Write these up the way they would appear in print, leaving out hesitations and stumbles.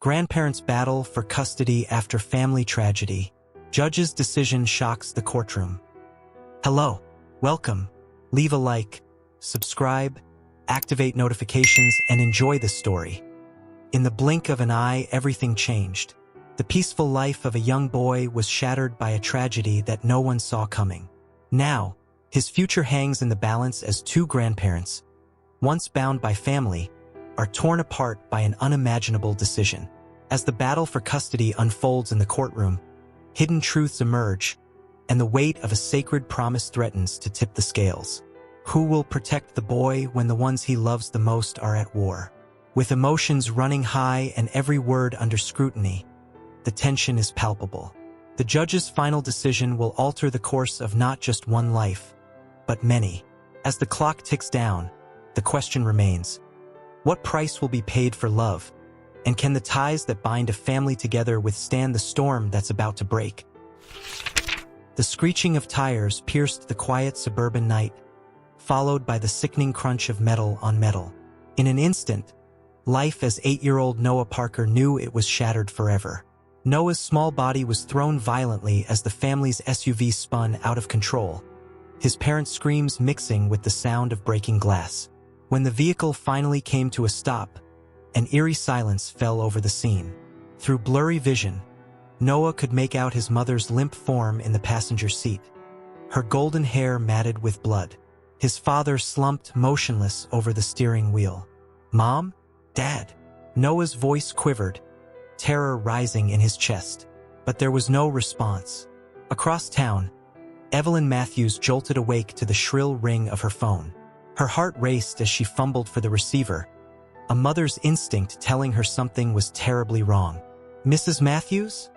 Grandparents battle for custody after family tragedy. Judge's decision shocks the courtroom. Hello, welcome. Leave a like, subscribe, activate notifications, and enjoy this story. In the blink of an eye, everything changed. The peaceful life of a young boy was shattered by a tragedy that no one saw coming. Now, his future hangs in the balance as two grandparents, once bound by family, are torn apart by an unimaginable decision. As the battle for custody unfolds in the courtroom, hidden truths emerge, and the weight of a sacred promise threatens to tip the scales. Who will protect the boy when the ones he loves the most are at war? With emotions running high and every word under scrutiny, the tension is palpable. The judge's final decision will alter the course of not just one life, but many. As the clock ticks down, the question remains: what price will be paid for love? And can the ties that bind a family together withstand the storm that's about to break? The screeching of tires pierced the quiet suburban night, followed by the sickening crunch of metal on metal. In an instant, life as 8-year-old Noah Parker knew it was shattered forever. Noah's small body was thrown violently as the family's SUV spun out of control, his parents' screams mixing with the sound of breaking glass. When the vehicle finally came to a stop, an eerie silence fell over the scene. Through blurry vision, Noah could make out his mother's limp form in the passenger seat, her golden hair matted with blood. His father slumped motionless over the steering wheel. "Mom? Dad?" Noah's voice quivered, terror rising in his chest. But there was no response. Across town, Evelyn Matthews jolted awake to the shrill ring of her phone. Her heart raced as she fumbled for the receiver, a mother's instinct telling her something was terribly wrong. "Mrs. Matthews?"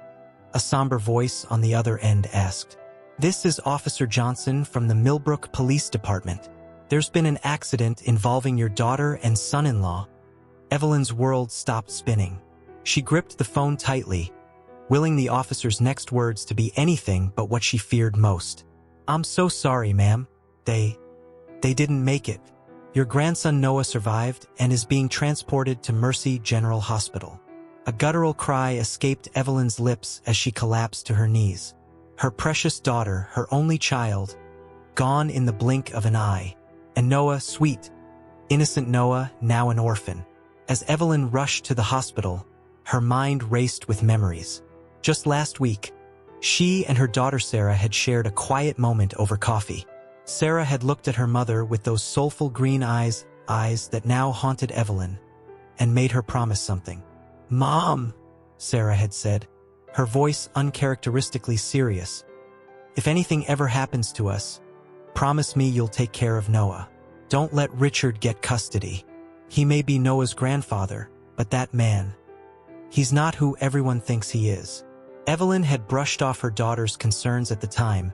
a somber voice on the other end asked. "This is Officer Johnson from the Millbrook Police Department. There's been an accident involving your daughter and son-in-law." Evelyn's world stopped spinning. She gripped the phone tightly, willing the officer's next words to be anything but what she feared most. "I'm so sorry, ma'am. They didn't make it. Your grandson Noah survived and is being transported to Mercy General Hospital." A guttural cry escaped Evelyn's lips as she collapsed to her knees. Her precious daughter, her only child, gone in the blink of an eye. And Noah, sweet, innocent Noah, now an orphan. As Evelyn rushed to the hospital, her mind raced with memories. Just last week, she and her daughter Sarah had shared a quiet moment over coffee. Sarah had looked at her mother with those soulful green eyes that now haunted Evelyn, and made her promise something. "Mom," Sarah had said, her voice uncharacteristically serious, "if anything ever happens to us, promise me you'll take care of Noah. Don't let Richard get custody. He may be Noah's grandfather, but that man, he's not who everyone thinks he is." Evelyn had brushed off her daughter's concerns at the time,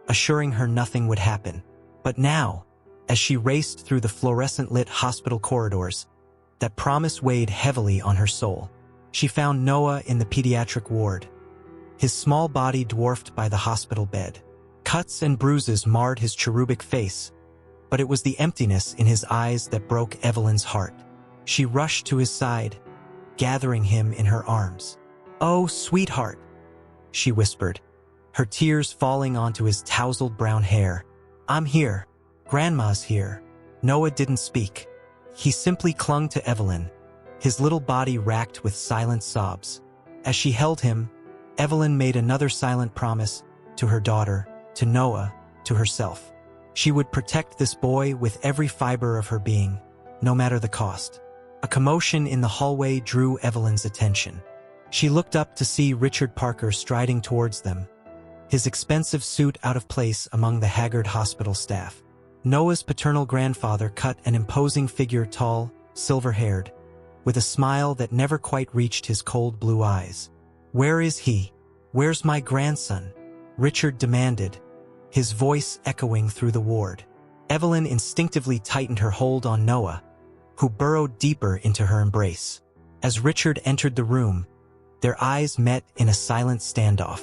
assuring her nothing would happen. But now, as she raced through the fluorescent-lit hospital corridors, that promise weighed heavily on her soul. She found Noah in the pediatric ward, his small body dwarfed by the hospital bed. Cuts and bruises marred his cherubic face, but it was the emptiness in his eyes that broke Evelyn's heart. She rushed to his side, gathering him in her arms. "Oh, sweetheart," she whispered, her tears falling onto his tousled brown hair. "I'm here. Grandma's here." Noah didn't speak. He simply clung to Evelyn, his little body racked with silent sobs. As she held him, Evelyn made another silent promise to her daughter, to Noah, to herself. She would protect this boy with every fiber of her being, no matter the cost. A commotion in the hallway drew Evelyn's attention. She looked up to see Richard Parker striding towards them, his expensive suit out of place among the haggard hospital staff. Noah's paternal grandfather cut an imposing figure, tall, silver-haired, with a smile that never quite reached his cold blue eyes. "Where is he? Where's my grandson?" Richard demanded, his voice echoing through the ward. Evelyn instinctively tightened her hold on Noah, who burrowed deeper into her embrace. As Richard entered the room, their eyes met in a silent standoff.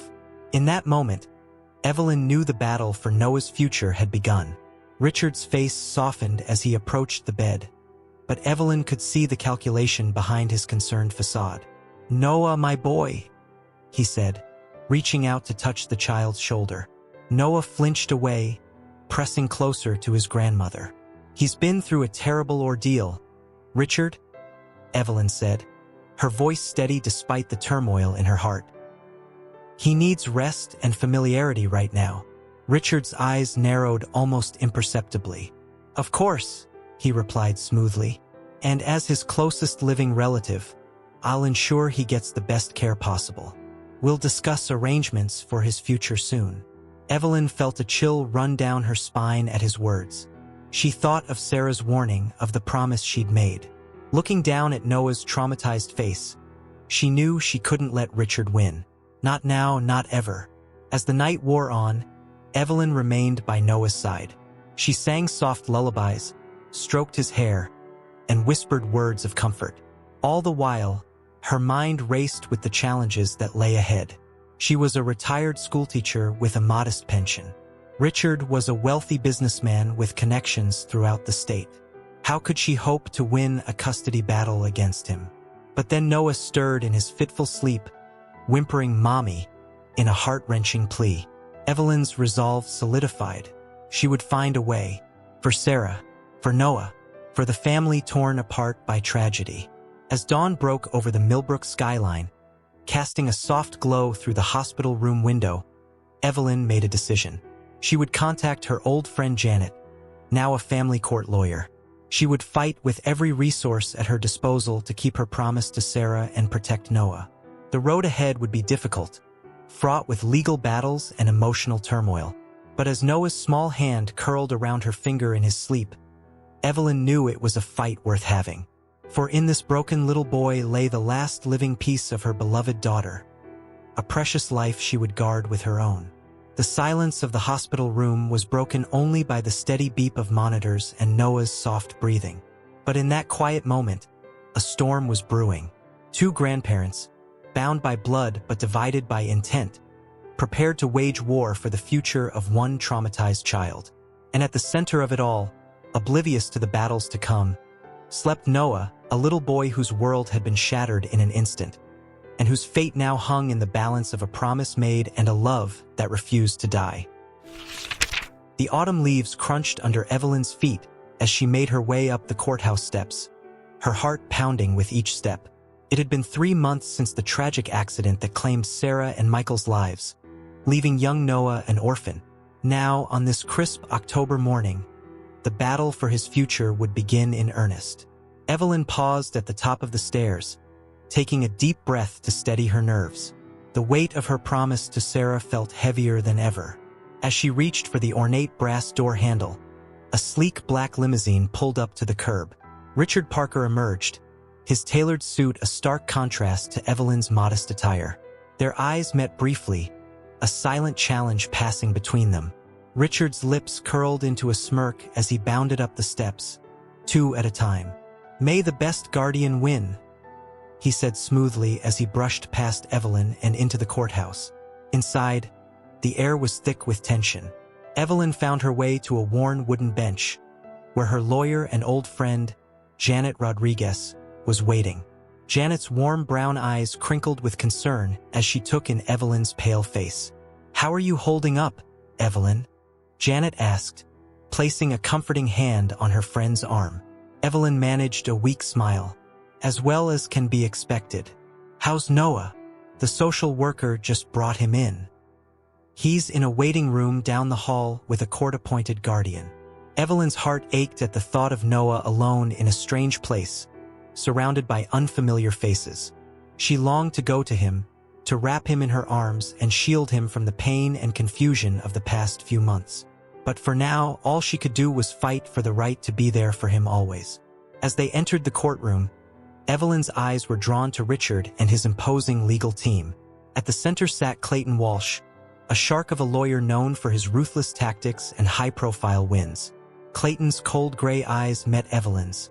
In that moment, Evelyn knew the battle for Noah's future had begun. Richard's face softened as he approached the bed, but Evelyn could see the calculation behind his concerned facade. "Noah, my boy," he said, reaching out to touch the child's shoulder. Noah flinched away, pressing closer to his grandmother. "He's been through a terrible ordeal, Richard," Evelyn said, her voice steady despite the turmoil in her heart. "He needs rest and familiarity right now." Richard's eyes narrowed almost imperceptibly. "Of course," he replied smoothly, "and as his closest living relative, I'll ensure he gets the best care possible. We'll discuss arrangements for his future soon." Evelyn felt a chill run down her spine at his words. She thought of Sarah's warning, of the promise she'd made. Looking down at Noah's traumatized face, she knew she couldn't let Richard win. Not now, not ever. As the night wore on, Evelyn remained by Noah's side. She sang soft lullabies, stroked his hair, and whispered words of comfort. All the while, her mind raced with the challenges that lay ahead. She was a retired schoolteacher with a modest pension. Richard was a wealthy businessman with connections throughout the state. How could she hope to win a custody battle against him? But then Noah stirred in his fitful sleep, whimpering "Mommy" in a heart-wrenching plea. Evelyn's resolve solidified. She would find a way. For Sarah, for Noah, for the family torn apart by tragedy. As dawn broke over the Millbrook skyline, casting a soft glow through the hospital room window, Evelyn made a decision. She would contact her old friend Janet, now a family court lawyer. She would fight with every resource at her disposal to keep her promise to Sarah and protect Noah. The road ahead would be difficult, fraught with legal battles and emotional turmoil. But as Noah's small hand curled around her finger in his sleep, Evelyn knew it was a fight worth having. For in this broken little boy lay the last living piece of her beloved daughter, a precious life she would guard with her own. The silence of the hospital room was broken only by the steady beep of monitors and Noah's soft breathing. But in that quiet moment, a storm was brewing. Two grandparents, bound by blood but divided by intent, prepared to wage war for the future of one traumatized child. And at the center of it all, oblivious to the battles to come, slept Noah, a little boy whose world had been shattered in an instant, and whose fate now hung in the balance of a promise made and a love that refused to die. The autumn leaves crunched under Evelyn's feet as she made her way up the courthouse steps, her heart pounding with each step. It had been 3 months since the tragic accident that claimed Sarah and Michael's lives, leaving young Noah an orphan. Now, on this crisp October morning, the battle for his future would begin in earnest. Evelyn paused at the top of the stairs, taking a deep breath to steady her nerves. The weight of her promise to Sarah felt heavier than ever. As she reached for the ornate brass door handle, a sleek black limousine pulled up to the curb. Richard Parker emerged, his tailored suit a stark contrast to Evelyn's modest attire. Their eyes met briefly, a silent challenge passing between them. Richard's lips curled into a smirk as he bounded up the steps, 2 at a time. "May the best guardian win," he said smoothly as he brushed past Evelyn and into the courthouse. Inside, the air was thick with tension. Evelyn found her way to a worn wooden bench, where her lawyer and old friend, Janet Rodriguez, was waiting. Janet's warm brown eyes crinkled with concern as she took in Evelyn's pale face. "How are you holding up, Evelyn?" Janet asked, placing a comforting hand on her friend's arm. Evelyn managed a weak smile. "As well as can be expected. How's Noah? The social worker just brought him in." "He's in a waiting room down the hall with a court-appointed guardian." Evelyn's heart ached at the thought of Noah alone in a strange place, surrounded by unfamiliar faces. She longed to go to him, to wrap him in her arms and shield him from the pain and confusion of the past few months. But for now, all she could do was fight for the right to be there for him always. As they entered the courtroom, Evelyn's eyes were drawn to Richard and his imposing legal team. At the center sat Clayton Walsh, a shark of a lawyer known for his ruthless tactics and high-profile wins. Clayton's cold gray eyes met Evelyn's,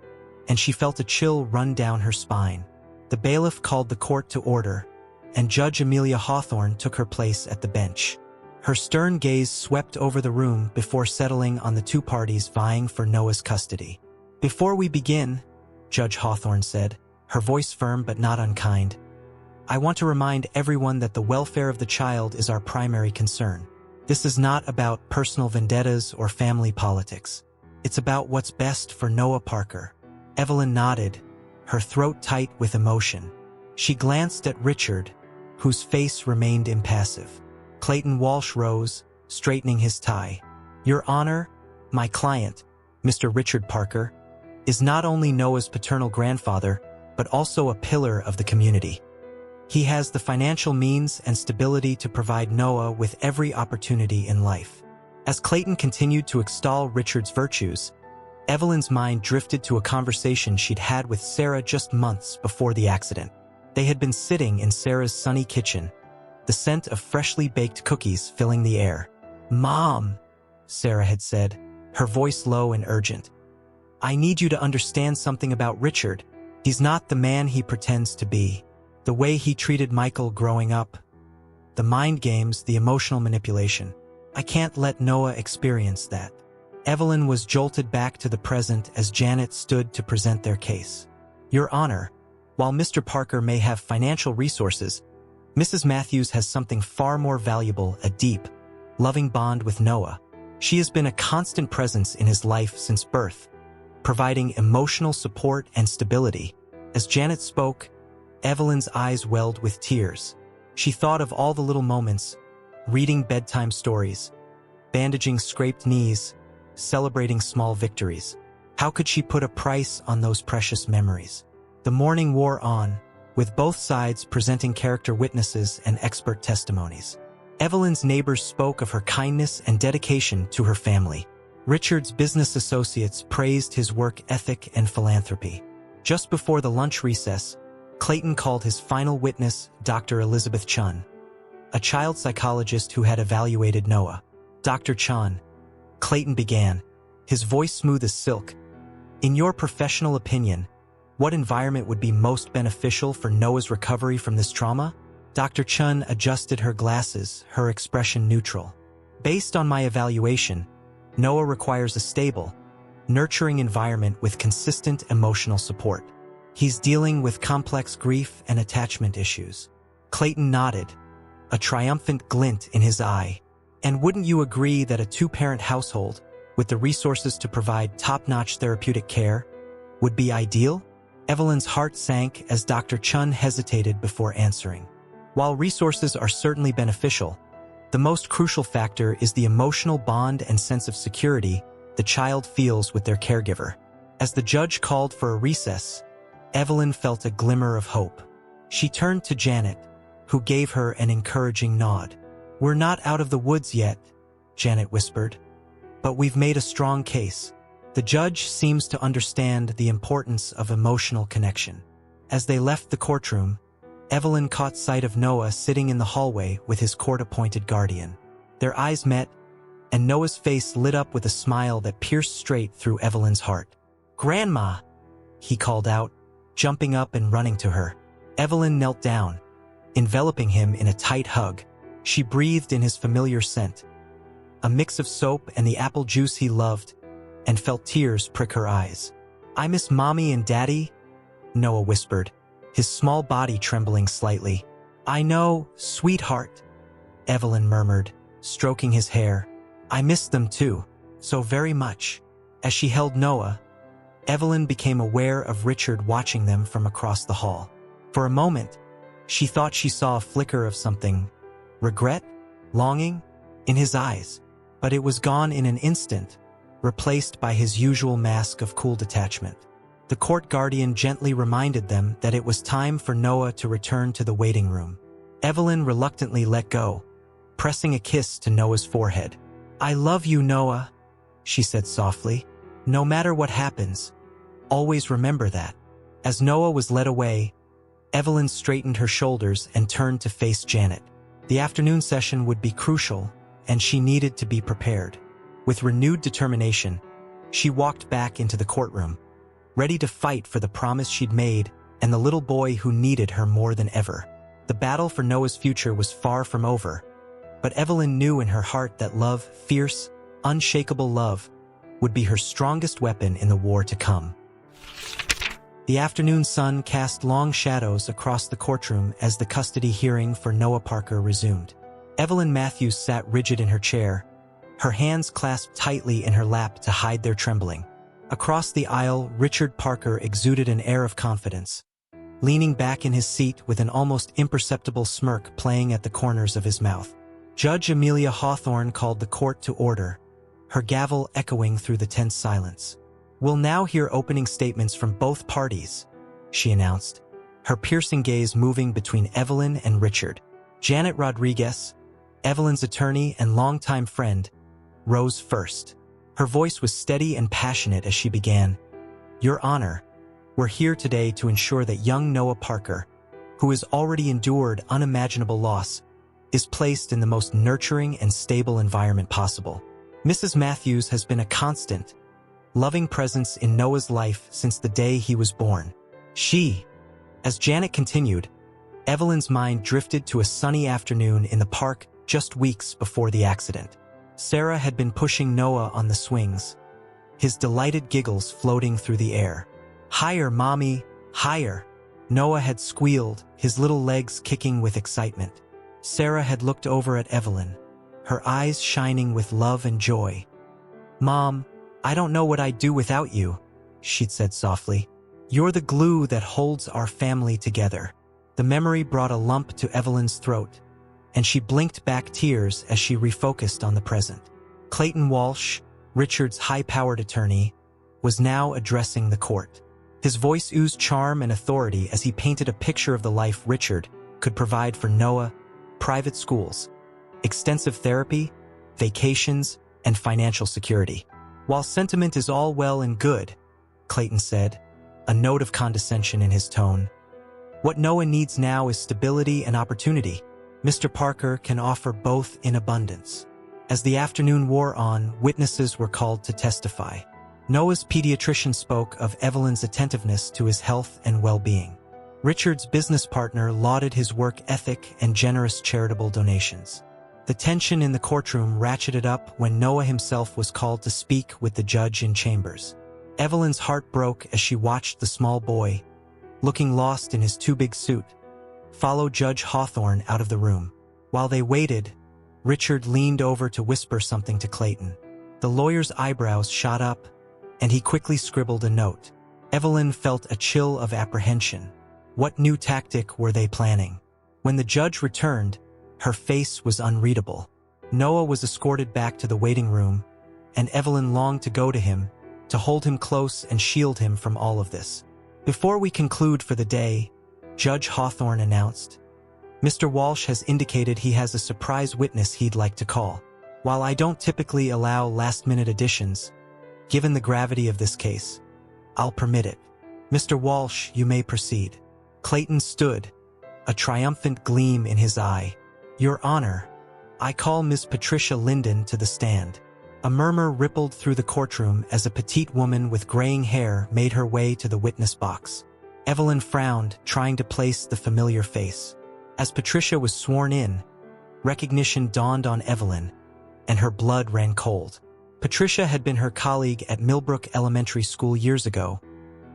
and she felt a chill run down her spine. The bailiff called the court to order, and Judge Amelia Hawthorne took her place at the bench. Her stern gaze swept over the room before settling on the two parties vying for Noah's custody. "Before we begin," Judge Hawthorne said, her voice firm but not unkind, I want to remind everyone that the welfare of the child is our primary concern. This is not about personal vendettas or family politics. It's about what's best for Noah Parker." Evelyn nodded, her throat tight with emotion. She glanced at Richard, whose face remained impassive. Clayton Walsh rose, straightening his tie. "Your Honor, my client, Mr. Richard Parker, is not only Noah's paternal grandfather, but also a pillar of the community. He has the financial means and stability to provide Noah with every opportunity in life." As Clayton continued to extol Richard's virtues, Evelyn's mind drifted to a conversation she'd had with Sarah just months before the accident. They had been sitting in Sarah's sunny kitchen, the scent of freshly baked cookies filling the air. "Mom," Sarah had said, her voice low and urgent, "I need you to understand something about Richard. He's not the man he pretends to be. The way he treated Michael growing up, the mind games, the emotional manipulation. I can't let Noah experience that." Evelyn was jolted back to the present as Janet stood to present their case. "Your Honor, while Mr. Parker may have financial resources, Mrs. Matthews has something far more valuable, a deep, loving bond with Noah. She has been a constant presence in his life since birth, providing emotional support and stability." As Janet spoke, Evelyn's eyes welled with tears. She thought of all the little moments, reading bedtime stories, bandaging scraped knees, celebrating small victories. How could she put a price on those precious memories? The morning wore on, with both sides presenting character witnesses and expert testimonies. Evelyn's neighbors spoke of her kindness and dedication to her family. Richard's business associates praised his work ethic and philanthropy. Just before the lunch recess, Clayton called his final witness, Dr. Elizabeth Chun, a child psychologist who had evaluated Noah. "Dr. Chun," Clayton began, his voice smooth as silk, "in your professional opinion, what environment would be most beneficial for Noah's recovery from this trauma?" Dr. Chun adjusted her glasses, her expression neutral. "Based on my evaluation, Noah requires a stable, nurturing environment with consistent emotional support. He's dealing with complex grief and attachment issues." Clayton nodded, a triumphant glint in his eye. "And wouldn't you agree that a two-parent household, with the resources to provide top-notch therapeutic care, would be ideal?" Evelyn's heart sank as Dr. Chun hesitated before answering. "While resources are certainly beneficial, the most crucial factor is the emotional bond and sense of security the child feels with their caregiver." As the judge called for a recess, Evelyn felt a glimmer of hope. She turned to Janet, who gave her an encouraging nod. "We're not out of the woods yet," Janet whispered, "but we've made a strong case." The judge seems to understand the importance of emotional connection. As they left the courtroom, Evelyn caught sight of Noah sitting in the hallway with his court-appointed guardian. Their eyes met, and Noah's face lit up with a smile that pierced straight through Evelyn's heart. "Grandma!" he called out, jumping up and running to her. Evelyn knelt down, enveloping him in a tight hug. She breathed in his familiar scent, a mix of soap and the apple juice he loved, and felt tears prick her eyes. "I miss Mommy and Daddy," Noah whispered, his small body trembling slightly. "I know, sweetheart," Evelyn murmured, stroking his hair. "I miss them too, so very much." As she held Noah, Evelyn became aware of Richard watching them from across the hall. For a moment, she thought she saw a flicker of something, regret, longing, in his eyes, but it was gone in an instant, replaced by his usual mask of cool detachment. The court guardian gently reminded them that it was time for Noah to return to the waiting room. Evelyn reluctantly let go, pressing a kiss to Noah's forehead. "I love you, Noah," she said softly. "No matter what happens, always remember that." As Noah was led away, Evelyn straightened her shoulders and turned to face Janet. The afternoon session would be crucial, and she needed to be prepared. With renewed determination, she walked back into the courtroom, ready to fight for the promise she'd made and the little boy who needed her more than ever. The battle for Noah's future was far from over, but Evelyn knew in her heart that love, fierce, unshakable love, would be her strongest weapon in the war to come. The afternoon sun cast long shadows across the courtroom as the custody hearing for Noah Parker resumed. Evelyn Matthews sat rigid in her chair, her hands clasped tightly in her lap to hide their trembling. Across the aisle, Richard Parker exuded an air of confidence, leaning back in his seat with an almost imperceptible smirk playing at the corners of his mouth. Judge Amelia Hawthorne called the court to order, her gavel echoing through the tense silence. "We'll now hear opening statements from both parties," she announced, her piercing gaze moving between Evelyn and Richard. Janet Rodriguez, Evelyn's attorney and longtime friend, rose first. Her voice was steady and passionate as she began. "Your Honor, we're here today to ensure that young Noah Parker, who has already endured unimaginable loss, is placed in the most nurturing and stable environment possible. Mrs. Matthews has been a constant, loving presence in Noah's life since the day he was born. As Janet continued, Evelyn's mind drifted to a sunny afternoon in the park just weeks before the accident. Sarah had been pushing Noah on the swings, his delighted giggles floating through the air. "Higher, Mommy, higher!" Noah had squealed, his little legs kicking with excitement. Sarah had looked over at Evelyn, her eyes shining with love and joy. "Mom, I don't know what I'd do without you," she'd said softly. "You're the glue that holds our family together." The memory brought a lump to Evelyn's throat, and she blinked back tears as she refocused on the present. Clayton Walsh, Richard's high-powered attorney, was now addressing the court. His voice oozed charm and authority as he painted a picture of the life Richard could provide for Noah: private schools, extensive therapy, vacations, and financial security. "While sentiment is all well and good," Clayton said, a note of condescension in his tone, "what Noah needs now is stability and opportunity. Mr. Parker can offer both in abundance." As the afternoon wore on, witnesses were called to testify. Noah's pediatrician spoke of Evelyn's attentiveness to his health and well-being. Richard's business partner lauded his work ethic and generous charitable donations. The tension in the courtroom ratcheted up when Noah himself was called to speak with the judge in chambers. Evelyn's heart broke as she watched the small boy, looking lost in his too-big suit, follow Judge Hawthorne out of the room. While they waited, Richard leaned over to whisper something to Clayton. The lawyer's eyebrows shot up, and he quickly scribbled a note. Evelyn felt a chill of apprehension. What new tactic were they planning? When the judge returned, her face was unreadable. Noah was escorted back to the waiting room, and Evelyn longed to go to him, to hold him close and shield him from all of this. "Before we conclude for the day," Judge Hawthorne announced, "Mr. Walsh has indicated he has a surprise witness he'd like to call. While I don't typically allow last-minute additions, given the gravity of this case, I'll permit it. Mr. Walsh, you may proceed." Clayton stood, a triumphant gleam in his eye. "Your Honor, I call Miss Patricia Linden to the stand." A murmur rippled through the courtroom as a petite woman with graying hair made her way to the witness box. Evelyn frowned, trying to place the familiar face. As Patricia was sworn in, recognition dawned on Evelyn, and her blood ran cold. Patricia had been her colleague at Millbrook Elementary School years ago,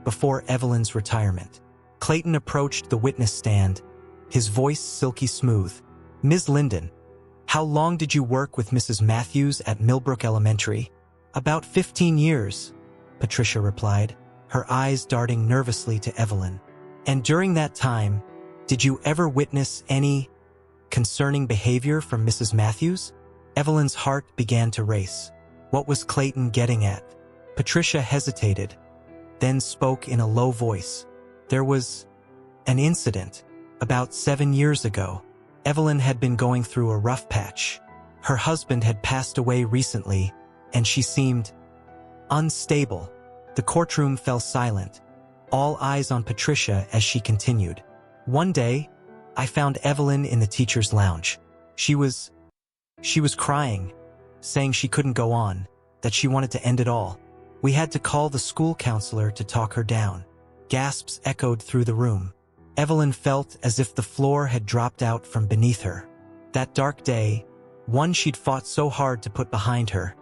before Evelyn's retirement. Clayton approached the witness stand, his voice silky smooth. "Ms. Linden, how long did you work with Mrs. Matthews at Millbrook Elementary?" "About 15 years, Patricia replied, her eyes darting nervously to Evelyn. "And during that time, did you ever witness any concerning behavior from Mrs. Matthews?" Evelyn's heart began to race. What was Clayton getting at? Patricia hesitated, then spoke in a low voice. "There was an incident about 7 years ago. Evelyn had been going through a rough patch. Her husband had passed away recently, and she seemed unstable." The courtroom fell silent, all eyes on Patricia as she continued. "One day, I found Evelyn in the teacher's lounge. She was crying, saying she couldn't go on, that she wanted to end it all. We had to call the school counselor to talk her down." Gasps echoed through the room. Evelyn felt as if the floor had dropped out from beneath her. That dark day, one she'd fought so hard to put behind her,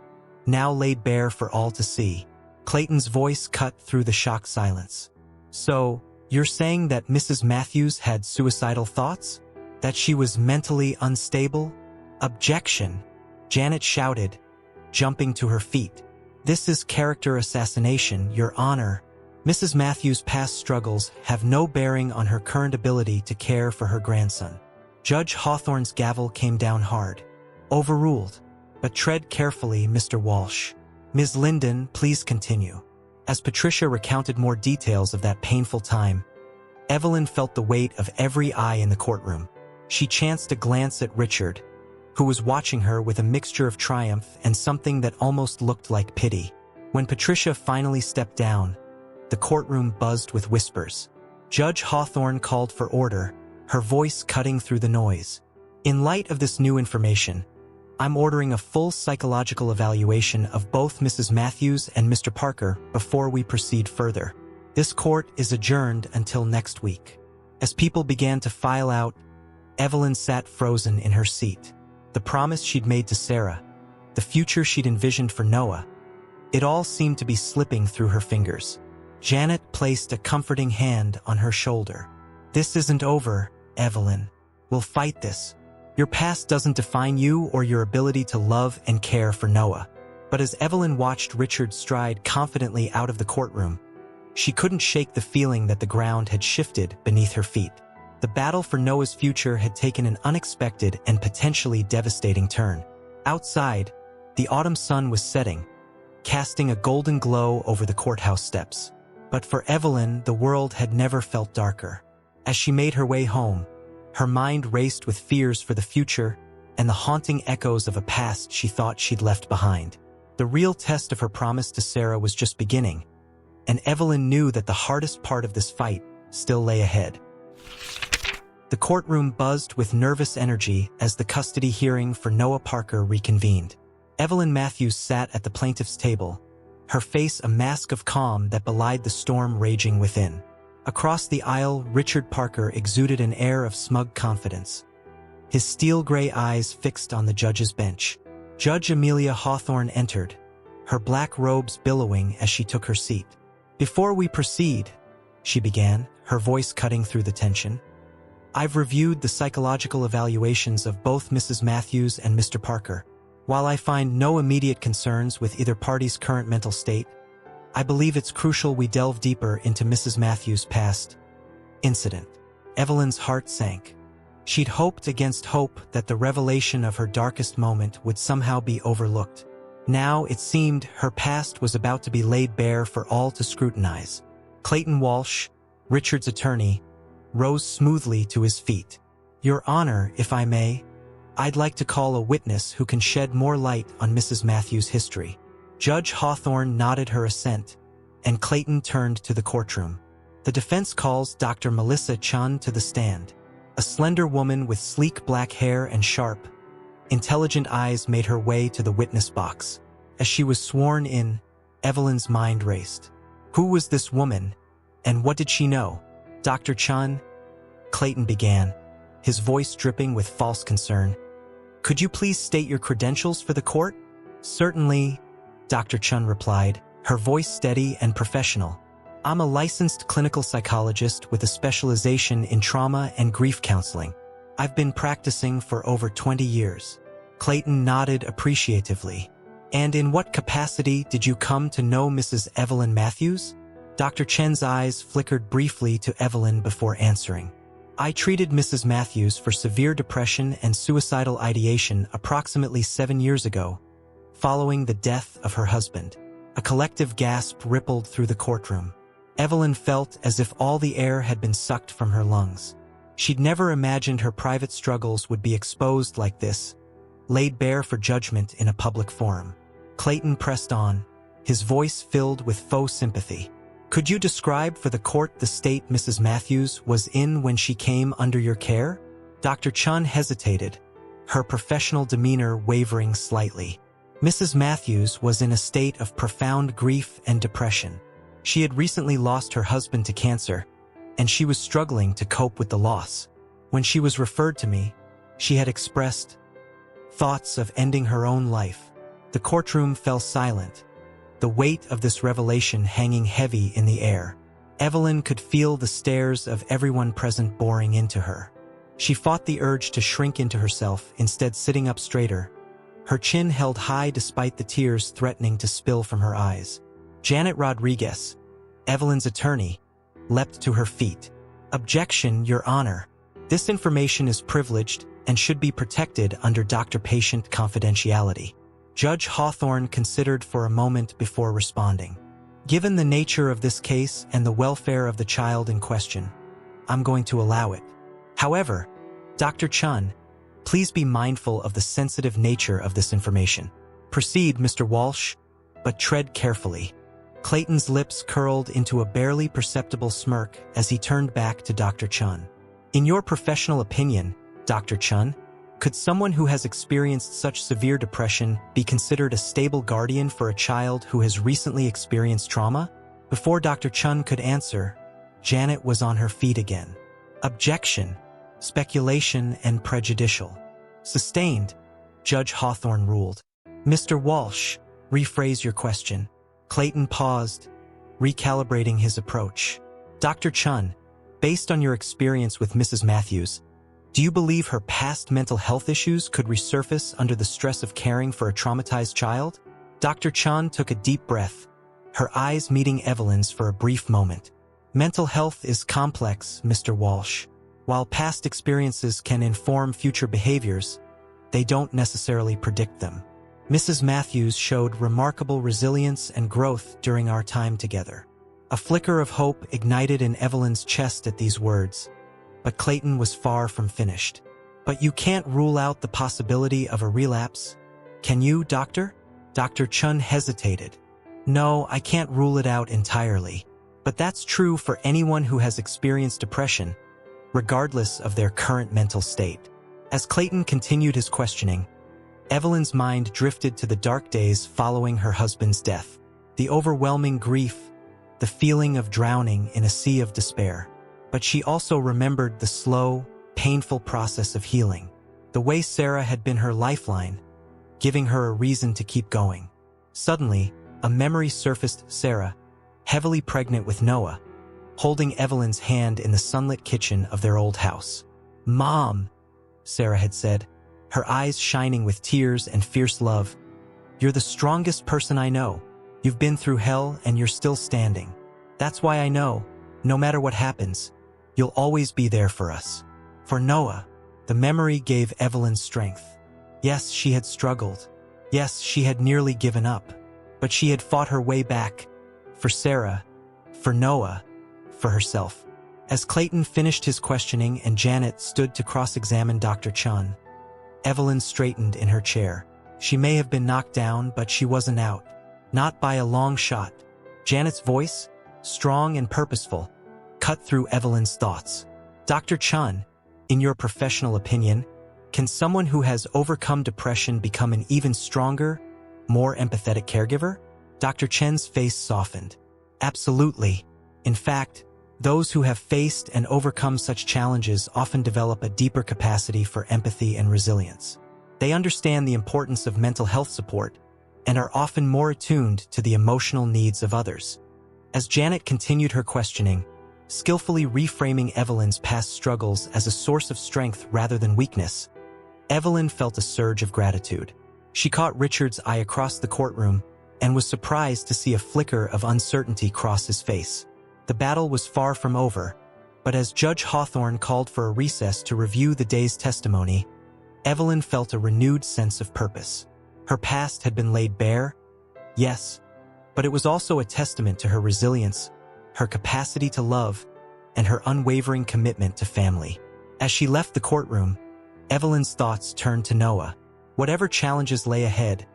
now laid bare for all to see. Clayton's voice cut through the shocked silence. So, you're saying that Mrs. Matthews had suicidal thoughts? That she was mentally unstable? Objection! Janet shouted, jumping to her feet. This is character assassination, Your Honor. Mrs. Matthews' past struggles have no bearing on her current ability to care for her grandson. Judge Hawthorne's gavel came down hard. Overruled. But tread carefully, Mr. Walsh. Ms. Linden, please continue. As Patricia recounted more details of that painful time, Evelyn felt the weight of every eye in the courtroom. She chanced a glance at Richard, who was watching her with a mixture of triumph and something that almost looked like pity. When Patricia finally stepped down, the courtroom buzzed with whispers. Judge Hawthorne called for order, her voice cutting through the noise. In light of this new information, I'm ordering a full psychological evaluation of both Mrs. Matthews and Mr. Parker before we proceed further. This court is adjourned until next week. As people began to file out, Evelyn sat frozen in her seat. The promise she'd made to Sarah, the future she'd envisioned for Noah, it all seemed to be slipping through her fingers. Janet placed a comforting hand on her shoulder. This isn't over, Evelyn. We'll fight this. Your past doesn't define you or your ability to love and care for Noah. But as Evelyn watched Richard stride confidently out of the courtroom, she couldn't shake the feeling that the ground had shifted beneath her feet. The battle for Noah's future had taken an unexpected and potentially devastating turn. Outside, the autumn sun was setting, casting a golden glow over the courthouse steps. But for Evelyn, the world had never felt darker. As she made her way home, her mind raced with fears for the future and the haunting echoes of a past she thought she'd left behind. The real test of her promise to Sarah was just beginning, and Evelyn knew that the hardest part of this fight still lay ahead. The courtroom buzzed with nervous energy as the custody hearing for Noah Parker reconvened. Evelyn Matthews sat at the plaintiff's table, her face a mask of calm that belied the storm raging within. Across the aisle, Richard Parker exuded an air of smug confidence, his steel-gray eyes fixed on the judge's bench. Judge Amelia Hawthorne entered, her black robes billowing as she took her seat. Before we proceed, she began, her voice cutting through the tension, I've reviewed the psychological evaluations of both Mrs. Matthews and Mr. Parker. While I find no immediate concerns with either party's current mental state, I believe it's crucial we delve deeper into Mrs. Matthews' past incident. Evelyn's heart sank. She'd hoped against hope that the revelation of her darkest moment would somehow be overlooked. Now it seemed her past was about to be laid bare for all to scrutinize. Clayton Walsh, Richard's attorney, rose smoothly to his feet. Your Honor, if I may, I'd like to call a witness who can shed more light on Mrs. Matthews' history. Judge Hawthorne nodded her assent, and Clayton turned to the courtroom. The defense calls Dr. Melissa Chun to the stand. A slender woman with sleek black hair and sharp, intelligent eyes made her way to the witness box. As she was sworn in, Evelyn's mind raced. Who was this woman, and what did she know? Dr. Chun, Clayton began, his voice dripping with false concern. Could you please state your credentials for the court? Certainly, Dr. Chun replied, her voice steady and professional. I'm a licensed clinical psychologist with a specialization in trauma and grief counseling. I've been practicing for over 20 years. Clayton nodded appreciatively. And in what capacity did you come to know Mrs. Evelyn Matthews? Dr. Chen's eyes flickered briefly to Evelyn before answering. I treated Mrs. Matthews for severe depression and suicidal ideation approximately 7 years ago, following the death of her husband. A collective gasp rippled through the courtroom. Evelyn felt as if all the air had been sucked from her lungs. She'd never imagined her private struggles would be exposed like this, laid bare for judgment in a public forum. Clayton pressed on, his voice filled with faux sympathy. Could you describe for the court the state Mrs. Matthews was in when she came under your care? Dr. Chun hesitated, her professional demeanor wavering slightly. Mrs. Matthews was in a state of profound grief and depression. She had recently lost her husband to cancer, and she was struggling to cope with the loss. When she was referred to me, she had expressed thoughts of ending her own life. The courtroom fell silent, the weight of this revelation hanging heavy in the air. Evelyn could feel the stares of everyone present boring into her. She fought the urge to shrink into herself, instead sitting up straighter, her chin held high despite the tears threatening to spill from her eyes. Janet Rodriguez, Evelyn's attorney, leapt to her feet. "Objection, Your Honor. This information is privileged and should be protected under doctor-patient confidentiality." Judge Hawthorne considered for a moment before responding. "Given the nature of this case and the welfare of the child in question, I'm going to allow it. However, Dr. Chun, please be mindful of the sensitive nature of this information. Proceed, Mr. Walsh, but tread carefully." Clayton's lips curled into a barely perceptible smirk as he turned back to Dr. Chun. "In your professional opinion, Dr. Chun, could someone who has experienced such severe depression be considered a stable guardian for a child who has recently experienced trauma?" Before Dr. Chun could answer, Janet was on her feet again. "Objection, speculation, and prejudicial. Sustained," Judge Hawthorne ruled. "Mr. Walsh, rephrase your question." Clayton paused, recalibrating his approach. "Dr. Chun, based on your experience with Mrs. Matthews, do you believe her past mental health issues could resurface under the stress of caring for a traumatized child?" Dr. Chun took a deep breath, her eyes meeting Evelyn's for a brief moment. "Mental health is complex, Mr. Walsh. While past experiences can inform future behaviors, they don't necessarily predict them. Mrs. Matthews showed remarkable resilience and growth during our time together." A flicker of hope ignited in Evelyn's chest at these words, but Clayton was far from finished. "But you can't rule out the possibility of a relapse, can you, Doctor?" Dr. Chun hesitated. "No, I can't rule it out entirely. But that's true for anyone who has experienced depression, regardless of their current mental state." As Clayton continued his questioning, Evelyn's mind drifted to the dark days following her husband's death. The overwhelming grief, the feeling of drowning in a sea of despair. But she also remembered the slow, painful process of healing, the way Sarah had been her lifeline, giving her a reason to keep going. Suddenly, a memory surfaced: Sarah, heavily pregnant with Noah, holding Evelyn's hand in the sunlit kitchen of their old house. "Mom," Sarah had said, her eyes shining with tears and fierce love, "you're the strongest person I know. You've been through hell and you're still standing. That's why I know, no matter what happens, you'll always be there for us." For Noah, the memory gave Evelyn strength. Yes, she had struggled. Yes, she had nearly given up. But she had fought her way back. For Sarah, for Noah, for herself. As Clayton finished his questioning and Janet stood to cross-examine Dr. Chun, Evelyn straightened in her chair. She may have been knocked down, but she wasn't out. Not by a long shot. Janet's voice, strong and purposeful, cut through Evelyn's thoughts. "Dr. Chun, in your professional opinion, can someone who has overcome depression become an even stronger, more empathetic caregiver?" Dr. Chen's face softened. "Absolutely. In fact, those who have faced and overcome such challenges often develop a deeper capacity for empathy and resilience. They understand the importance of mental health support and are often more attuned to the emotional needs of others." As Janet continued her questioning, skillfully reframing Evelyn's past struggles as a source of strength rather than weakness, Evelyn felt a surge of gratitude. She caught Richard's eye across the courtroom and was surprised to see a flicker of uncertainty cross his face. The battle was far from over, but as Judge Hawthorne called for a recess to review the day's testimony, Evelyn felt a renewed sense of purpose. Her past had been laid bare, yes, but it was also a testament to her resilience, her capacity to love, and her unwavering commitment to family. As she left the courtroom, Evelyn's thoughts turned to Noah. Whatever challenges lay ahead,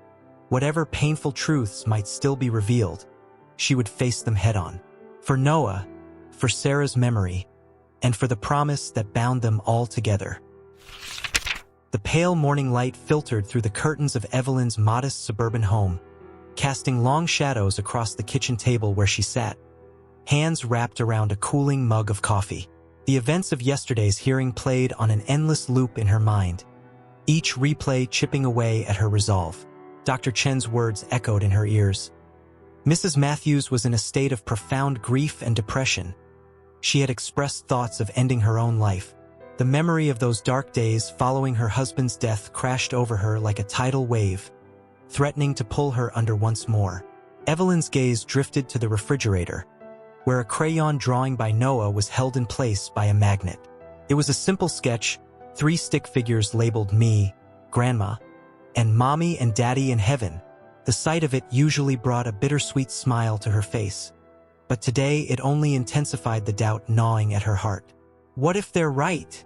whatever painful truths might still be revealed, she would face them head-on. For Noah, for Sarah's memory, and for the promise that bound them all together. The pale morning light filtered through the curtains of Evelyn's modest suburban home, casting long shadows across the kitchen table where she sat, hands wrapped around a cooling mug of coffee. The events of yesterday's hearing played on an endless loop in her mind, each replay chipping away at her resolve. Dr. Chen's words echoed in her ears. Mrs. Matthews was in a state of profound grief and depression. She had expressed thoughts of ending her own life. The memory of those dark days following her husband's death crashed over her like a tidal wave, threatening to pull her under once more. Evelyn's gaze drifted to the refrigerator, where a crayon drawing by Noah was held in place by a magnet. It was a simple sketch, 3 stick figures labeled me, Grandma, and Mommy and Daddy in heaven. The sight of it usually brought a bittersweet smile to her face, but today it only intensified the doubt gnawing at her heart. What if they're right?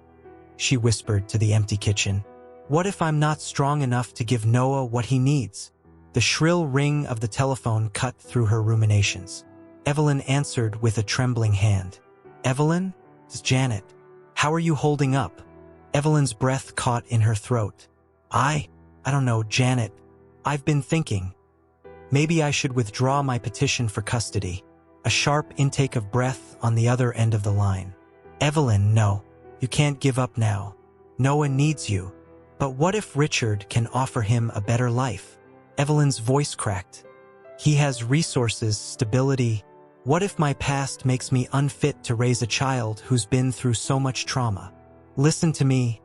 She whispered to the empty kitchen. What if I'm not strong enough to give Noah what he needs? The shrill ring of the telephone cut through her ruminations. Evelyn answered with a trembling hand. Evelyn? It's Janet. How are you holding up? Evelyn's breath caught in her throat. I don't know, Janet. I've been thinking. Maybe I should withdraw my petition for custody. A sharp intake of breath on the other end of the line. Evelyn, no. You can't give up now. Noah needs you. But what if Richard can offer him a better life? Evelyn's voice cracked. He has resources, stability. What if my past makes me unfit to raise a child who's been through so much trauma? Listen to me.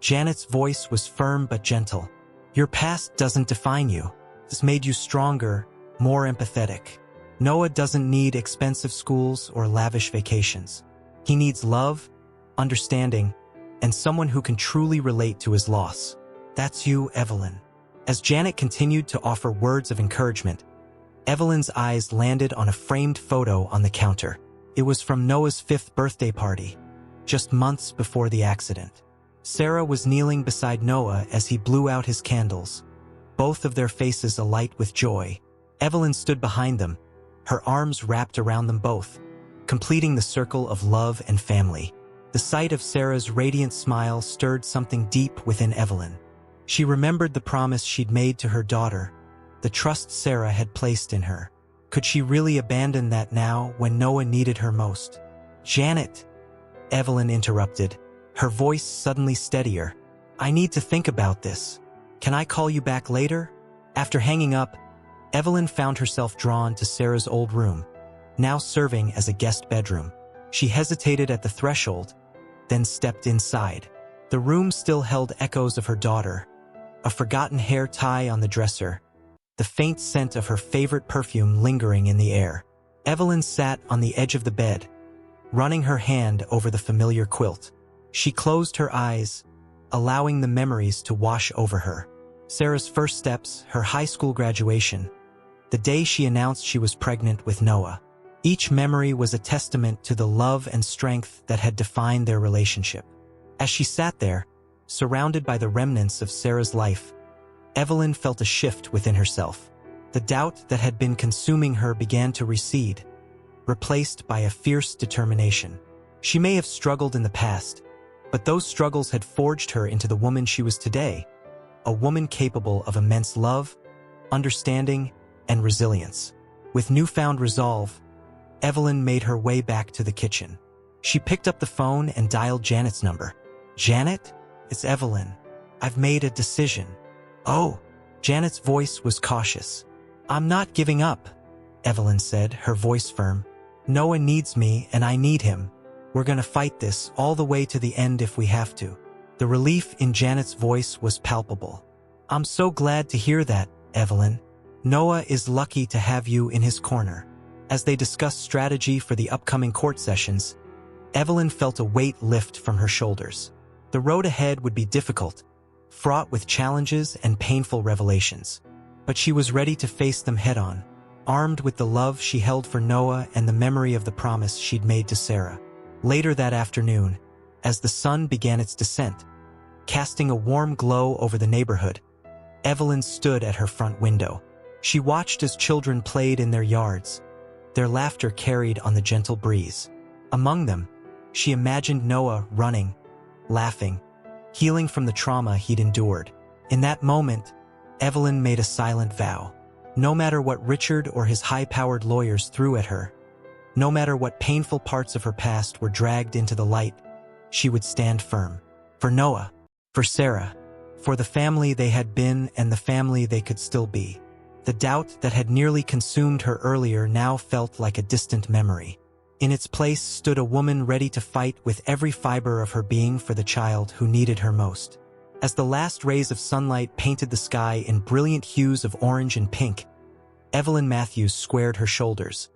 Janet's voice was firm but gentle. Your past doesn't define you. It's made you stronger, more empathetic. Noah doesn't need expensive schools or lavish vacations. He needs love, understanding, and someone who can truly relate to his loss. That's you, Evelyn. As Janet continued to offer words of encouragement, Evelyn's eyes landed on a framed photo on the counter. It was from Noah's 5th birthday party, just months before the accident. Sarah was kneeling beside Noah as he blew out his candles, both of their faces alight with joy. Evelyn stood behind them, her arms wrapped around them both, completing the circle of love and family. The sight of Sarah's radiant smile stirred something deep within Evelyn. She remembered the promise she'd made to her daughter, the trust Sarah had placed in her. Could she really abandon that now when Noah needed her most? Janet, Evelyn interrupted, her voice suddenly steadier. I need to think about this. Can I call you back later? After hanging up, Evelyn found herself drawn to Sarah's old room, now serving as a guest bedroom. She hesitated at the threshold, then stepped inside. The room still held echoes of her daughter, a forgotten hair tie on the dresser, the faint scent of her favorite perfume lingering in the air. Evelyn sat on the edge of the bed, running her hand over the familiar quilt. She closed her eyes, allowing the memories to wash over her. Sarah's first steps, her high school graduation, the day she announced she was pregnant with Noah. Each memory was a testament to the love and strength that had defined their relationship. As she sat there, surrounded by the remnants of Sarah's life, Evelyn felt a shift within herself. The doubt that had been consuming her began to recede, replaced by a fierce determination. She may have struggled in the past, but those struggles had forged her into the woman she was today, a woman capable of immense love, understanding, and resilience. With newfound resolve, Evelyn made her way back to the kitchen. She picked up the phone and dialed Janet's number. Janet? It's Evelyn. I've made a decision. Oh, Janet's voice was cautious. I'm not giving up, Evelyn said, her voice firm. Noah needs me and I need him. We're gonna fight this all the way to the end if we have to. The relief in Janet's voice was palpable. I'm so glad to hear that, Evelyn. Noah is lucky to have you in his corner. As they discussed strategy for the upcoming court sessions, Evelyn felt a weight lift from her shoulders. The road ahead would be difficult, fraught with challenges and painful revelations. But she was ready to face them head-on, armed with the love she held for Noah and the memory of the promise she'd made to Sarah. Later that afternoon, as the sun began its descent, casting a warm glow over the neighborhood, Evelyn stood at her front window. She watched as children played in their yards, their laughter carried on the gentle breeze. Among them, she imagined Noah running, laughing, healing from the trauma he'd endured. In that moment, Evelyn made a silent vow. No matter what Richard or his high-powered lawyers threw at her, no matter what painful parts of her past were dragged into the light, she would stand firm. For Noah, for Sarah, for the family they had been and the family they could still be. The doubt that had nearly consumed her earlier now felt like a distant memory. In its place stood a woman ready to fight with every fiber of her being for the child who needed her most. As the last rays of sunlight painted the sky in brilliant hues of orange and pink, Evelyn Matthews squared her shoulders,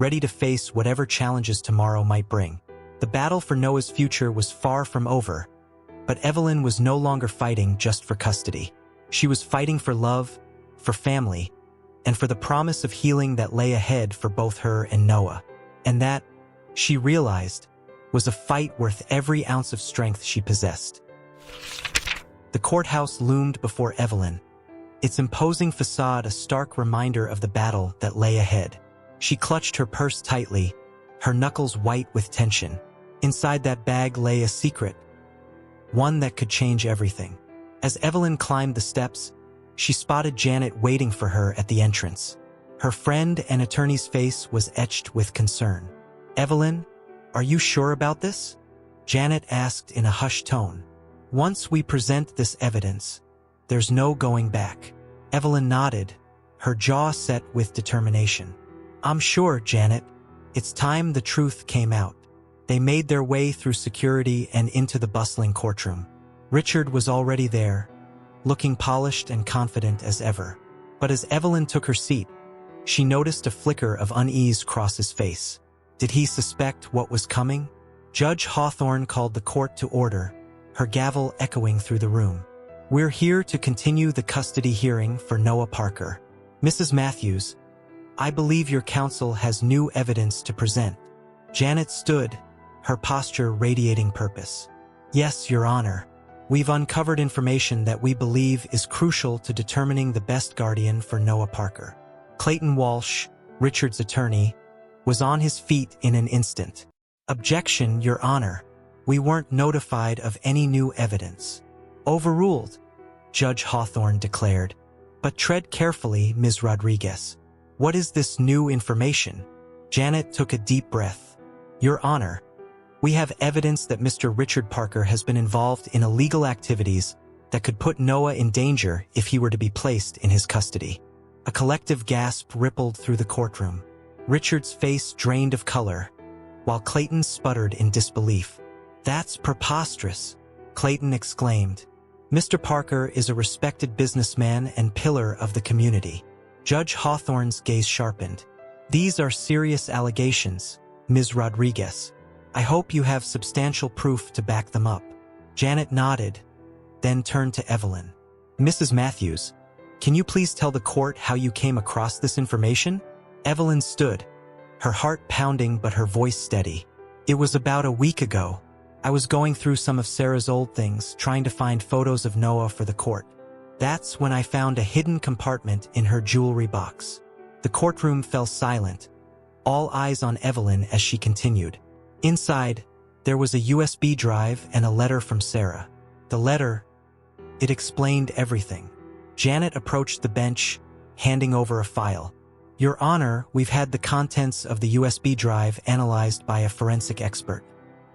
ready to face whatever challenges tomorrow might bring. The battle for Noah's future was far from over, but Evelyn was no longer fighting just for custody. She was fighting for love, for family, and for the promise of healing that lay ahead for both her and Noah. And that, she realized, was a fight worth every ounce of strength she possessed. The courthouse loomed before Evelyn, its imposing facade a stark reminder of the battle that lay ahead. She clutched her purse tightly, her knuckles white with tension. Inside that bag lay a secret, one that could change everything. As Evelyn climbed the steps, she spotted Janet waiting for her at the entrance. Her friend and attorney's face was etched with concern. "Evelyn, are you sure about this?" Janet asked in a hushed tone. "Once we present this evidence, there's no going back." Evelyn nodded, her jaw set with determination. "I'm sure, Janet. It's time the truth came out." They made their way through security and into the bustling courtroom. Richard was already there, looking polished and confident as ever. But as Evelyn took her seat, she noticed a flicker of unease cross his face. Did he suspect what was coming? Judge Hawthorne called the court to order, her gavel echoing through the room. "We're here to continue the custody hearing for Noah Parker. Mrs. Matthews, I believe your counsel has new evidence to present." Janet stood, her posture radiating purpose. "Yes, Your Honor. We've uncovered information that we believe is crucial to determining the best guardian for Noah Parker." Clayton Walsh, Richard's attorney, was on his feet in an instant. "Objection, Your Honor. We weren't notified of any new evidence." "Overruled," Judge Hawthorne declared. "But tread carefully, Ms. Rodriguez. What is this new information?" Janet took a deep breath. "Your Honor, we have evidence that Mr. Richard Parker has been involved in illegal activities that could put Noah in danger if he were to be placed in his custody." A collective gasp rippled through the courtroom. Richard's face drained of color, while Clayton sputtered in disbelief. "That's preposterous," Clayton exclaimed. "Mr. Parker is a respected businessman and pillar of the community." Judge Hawthorne's gaze sharpened. "These are serious allegations, Ms. Rodriguez. I hope you have substantial proof to back them up." Janet nodded, then turned to Evelyn. "Mrs. Matthews, can you please tell the court how you came across this information?" Evelyn stood, her heart pounding but her voice steady. "It was about a week ago. I was going through some of Sarah's old things, trying to find photos of Noah for the court. That's when I found a hidden compartment in her jewelry box." The courtroom fell silent, all eyes on Evelyn as she continued. Inside, there was a USB drive and a letter from Sarah. The letter, it explained everything. Janet approached the bench, handing over a file. "Your Honor, we've had the contents of the USB drive analyzed by a forensic expert.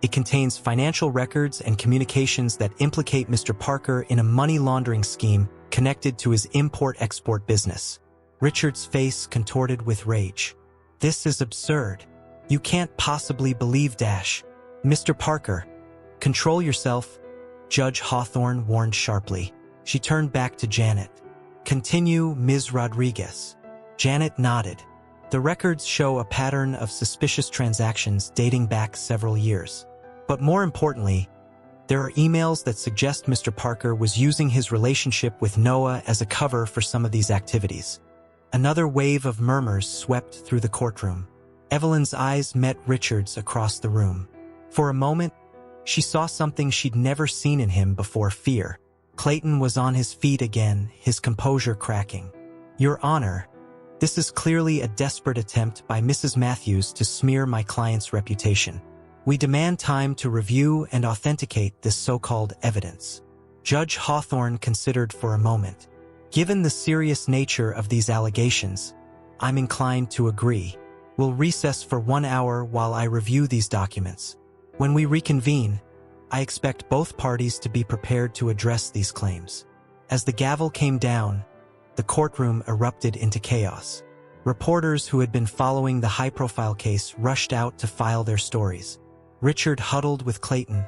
It contains financial records and communications that implicate Mr. Parker in a money laundering scheme connected to his import-export business." Richard's face contorted with rage. "This is absurd. You can't possibly believe Dash. Mr. Parker, control yourself," Judge Hawthorne warned sharply. She turned back to Janet. "Continue, Ms. Rodriguez." Janet nodded. "The records show a pattern of suspicious transactions dating back several years. But more importantly, there are emails that suggest Mr. Parker was using his relationship with Noah as a cover for some of these activities." Another wave of murmurs swept through the courtroom. Evelyn's eyes met Richard's across the room. For a moment, she saw something she'd never seen in him before: fear. Clayton was on his feet again, his composure cracking. "Your Honor, this is clearly a desperate attempt by Mrs. Matthews to smear my client's reputation. We demand time to review and authenticate this so-called evidence." Judge Hawthorne considered for a moment. "Given the serious nature of these allegations, I'm inclined to agree. We'll recess for 1 hour while I review these documents. When we reconvene, I expect both parties to be prepared to address these claims." As the gavel came down, the courtroom erupted into chaos. Reporters who had been following the high-profile case rushed out to file their stories. Richard huddled with Clayton,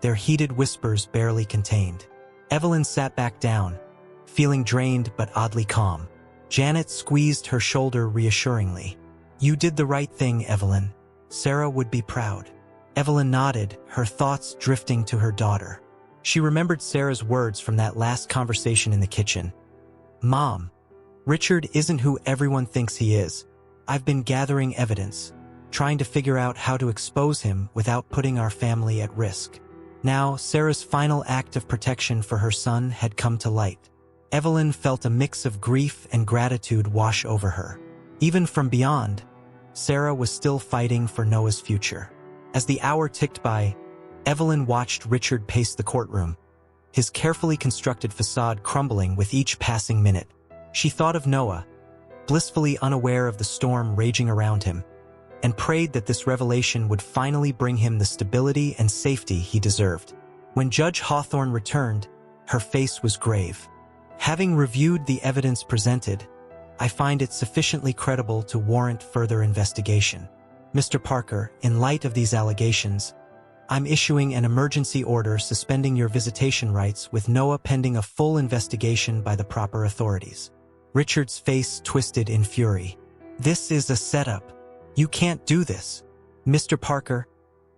their heated whispers barely contained. Evelyn sat back down, feeling drained but oddly calm. Janet squeezed her shoulder reassuringly. "You did the right thing, Evelyn. Sarah would be proud." Evelyn nodded, her thoughts drifting to her daughter. She remembered Sarah's words from that last conversation in the kitchen. "Mom, Richard isn't who everyone thinks he is. I've been gathering evidence, trying to figure out how to expose him without putting our family at risk." Now, Sarah's final act of protection for her son had come to light. Evelyn felt a mix of grief and gratitude wash over her. Even from beyond, Sarah was still fighting for Noah's future. As the hour ticked by, Evelyn watched Richard pace the courtroom, his carefully constructed facade crumbling with each passing minute. She thought of Noah, blissfully unaware of the storm raging around him, and prayed that this revelation would finally bring him the stability and safety he deserved. When Judge Hawthorne returned, her face was grave. "Having reviewed the evidence presented, I find it sufficiently credible to warrant further investigation. Mr. Parker, in light of these allegations, I'm issuing an emergency order suspending your visitation rights with Noah pending a full investigation by the proper authorities." Richard's face twisted in fury. "This is a setup. You can't do this. Mr. Parker,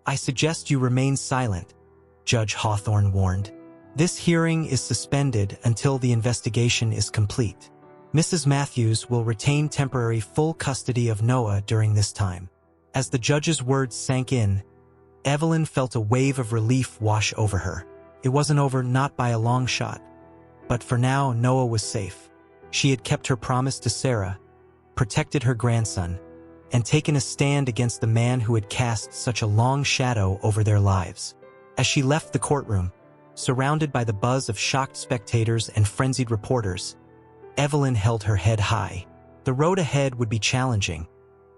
I suggest you remain silent," Judge Hawthorne warned. "This hearing is suspended until the investigation is complete. Mrs. Matthews will retain temporary full custody of Noah during this time." As the judge's words sank in, Evelyn felt a wave of relief wash over her. It wasn't over, not by a long shot. But for now, Noah was safe. She had kept her promise to Sarah, protected her grandson, and taken a stand against the man who had cast such a long shadow over their lives. As she left the courtroom, surrounded by the buzz of shocked spectators and frenzied reporters, Evelyn held her head high. The road ahead would be challenging,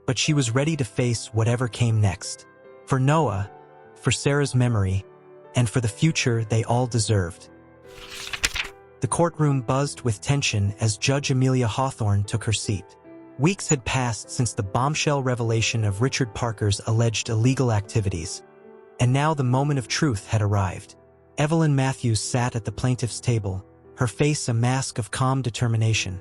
but she was ready to face whatever came next. For Noah, for Sarah's memory, and for the future they all deserved. The courtroom buzzed with tension as Judge Amelia Hawthorne took her seat. Weeks had passed since the bombshell revelation of Richard Parker's alleged illegal activities, and now the moment of truth had arrived. Evelyn Matthews sat at the plaintiff's table, her face a mask of calm determination,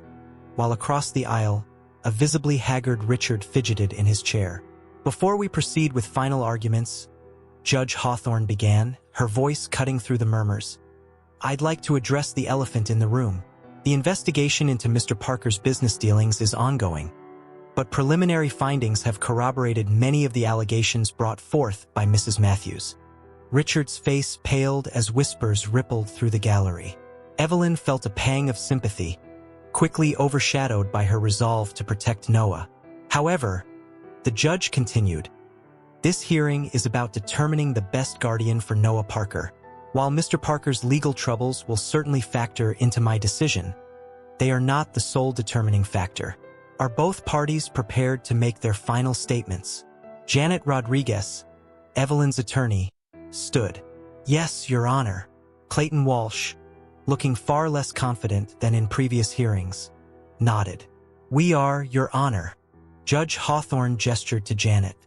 while across the aisle, a visibly haggard Richard fidgeted in his chair. "Before we proceed with final arguments," Judge Hawthorne began, her voice cutting through the murmurs, "I'd like to address the elephant in the room. The investigation into Mr. Parker's business dealings is ongoing, but preliminary findings have corroborated many of the allegations brought forth by Mrs. Matthews." Richard's face paled as whispers rippled through the gallery. Evelyn felt a pang of sympathy, quickly overshadowed by her resolve to protect Noah. However, the judge continued, "This hearing is about determining the best guardian for Noah Parker. While Mr. Parker's legal troubles will certainly factor into my decision, they are not the sole determining factor. Are both parties prepared to make their final statements?" Janet Rodriguez, Evelyn's attorney, stood. "Yes, Your Honor." Clayton Walsh, looking far less confident than in previous hearings, nodded. "We are, Your Honor." Judge Hawthorne gestured to Janet.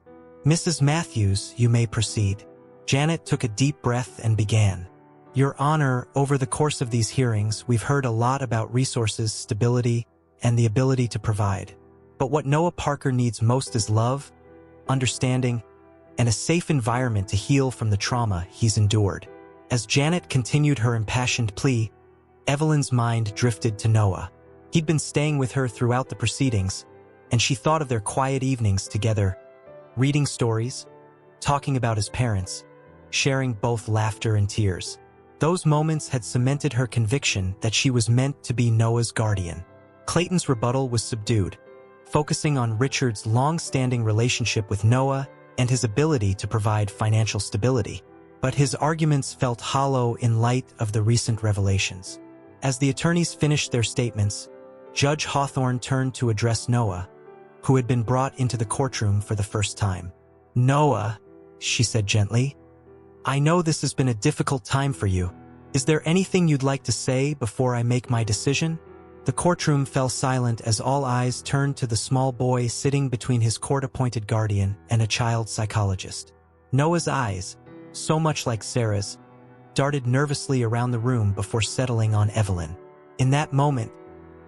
"Mrs. Matthews, you may proceed." Janet took a deep breath and began. "Your Honor, over the course of these hearings, we've heard a lot about resources, stability, and the ability to provide. But what Noah Parker needs most is love, understanding, and a safe environment to heal from the trauma he's endured." As Janet continued her impassioned plea, Evelyn's mind drifted to Noah. He'd been staying with her throughout the proceedings, and she thought of their quiet evenings together, reading stories, talking about his parents, sharing both laughter and tears. Those moments had cemented her conviction that she was meant to be Noah's guardian. Clayton's rebuttal was subdued, focusing on Richard's long-standing relationship with Noah and his ability to provide financial stability. But his arguments felt hollow in light of the recent revelations. As the attorneys finished their statements, Judge Hawthorne turned to address Noah, who had been brought into the courtroom for the first time. "Noah," she said gently, "I know this has been a difficult time for you. Is there anything you'd like to say before I make my decision?" The courtroom fell silent as all eyes turned to the small boy sitting between his court-appointed guardian and a child psychologist. Noah's eyes, so much like Sarah's, darted nervously around the room before settling on Evelyn. In that moment,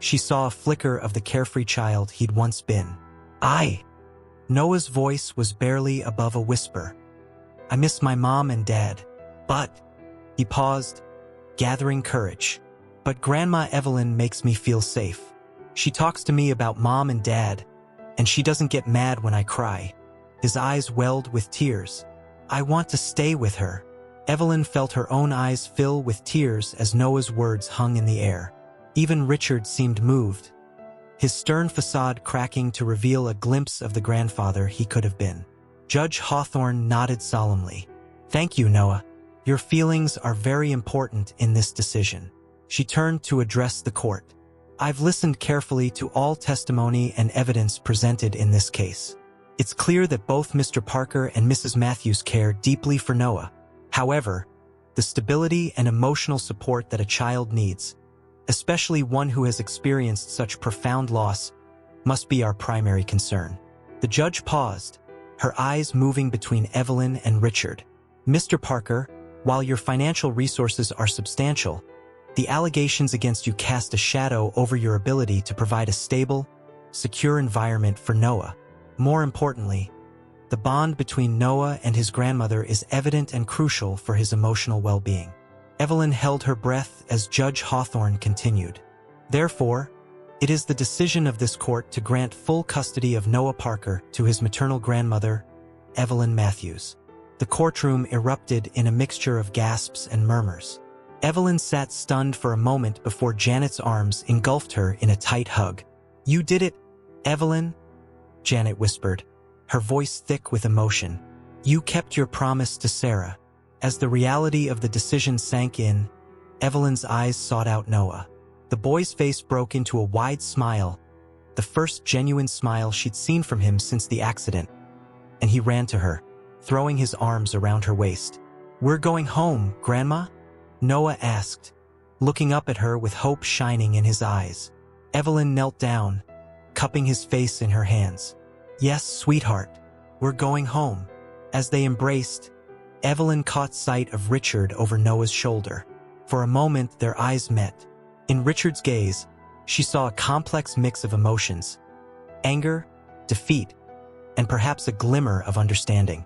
she saw a flicker of the carefree child he'd once been. Noah's voice was barely above a whisper. I miss my mom and dad, but... He paused, gathering courage. But Grandma Evelyn makes me feel safe. She talks to me about mom and dad, and she doesn't get mad when I cry. His eyes welled with tears. I want to stay with her. Evelyn felt her own eyes fill with tears as Noah's words hung in the air. Even Richard seemed moved, his stern facade cracking to reveal a glimpse of the grandfather he could have been. Judge Hawthorne nodded solemnly. Thank you, Noah. Your feelings are very important in this decision. She turned to address the court. I've listened carefully to all testimony and evidence presented in this case. It's clear that both Mr. Parker and Mrs. Matthews care deeply for Noah. However, the stability and emotional support that a child needs, especially one who has experienced such profound loss, must be our primary concern. The judge paused, her eyes moving between Evelyn and Richard. Mr. Parker, while your financial resources are substantial, the allegations against you cast a shadow over your ability to provide a stable, secure environment for Noah. More importantly, the bond between Noah and his grandmother is evident and crucial for his emotional well-being. Evelyn held her breath as Judge Hawthorne continued. Therefore, it is the decision of this court to grant full custody of Noah Parker to his maternal grandmother, Evelyn Matthews. The courtroom erupted in a mixture of gasps and murmurs. Evelyn sat stunned for a moment before Janet's arms engulfed her in a tight hug. You did it, Evelyn, Janet whispered, her voice thick with emotion. You kept your promise to Sarah. As the reality of the decision sank in, Evelyn's eyes sought out Noah. The boy's face broke into a wide smile, the first genuine smile she'd seen from him since the accident, and he ran to her, throwing his arms around her waist. We're going home, Grandma? Noah asked, looking up at her with hope shining in his eyes. Evelyn knelt down, cupping his face in her hands. Yes, sweetheart, we're going home. As they embraced, Evelyn caught sight of Richard over Noah's shoulder. For a moment, their eyes met. In Richard's gaze, she saw a complex mix of emotions: anger, defeat, and perhaps a glimmer of understanding.